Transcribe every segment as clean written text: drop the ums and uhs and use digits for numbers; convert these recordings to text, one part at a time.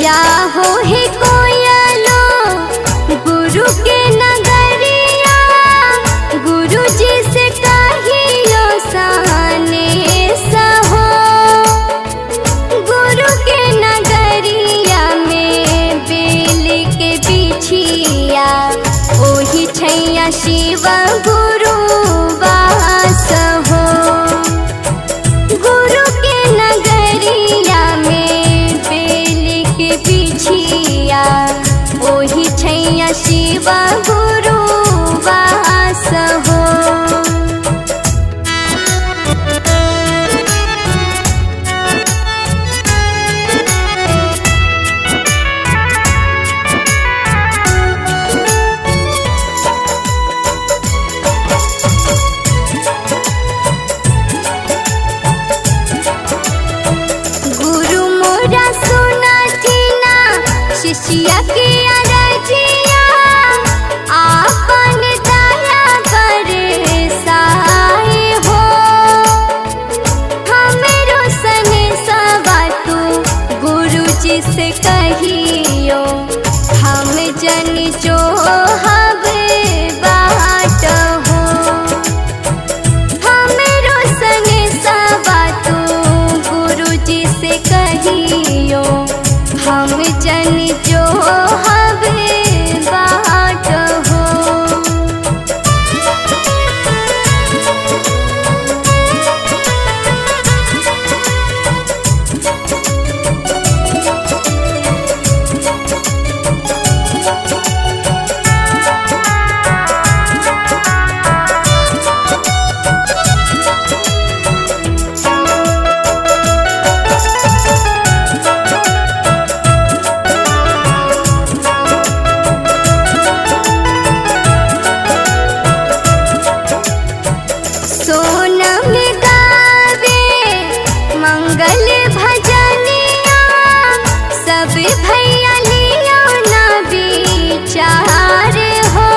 जाहो हे कोयलो गुरु के नगरिया, गुरु जी से कहियो साने सहो। गुरु के नगरिया में बेल के बिछिया, ओही छैया शिव गुरु वास हो। गुरु के नगरिया में बेल के बिछिया, ओही छैया शिव गुरु वास हो। गुरु मोरा सुनती ना शिष्या के अरजिया, आपन दया बरसाए हो। हमरो सने सवा तू गुरु जी से कहियो, हम जन जो हवे बाट हो। हमरो सने सवा तू गुरु जी से कहियो, हम जन जो हवे बाट हो। सोनम गावे मंगल भजनिया, सब भैया लिया ना विचार हो।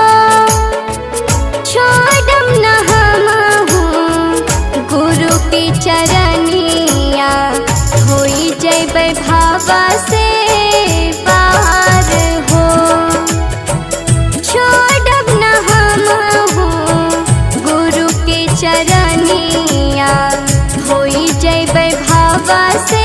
छोड़म न हमहूँ गुरु की चरनिया, होई जैबै भावा से पार हो। छोड़ब न हमहूँ गुरु के चरनिया, होई जैबै भावा से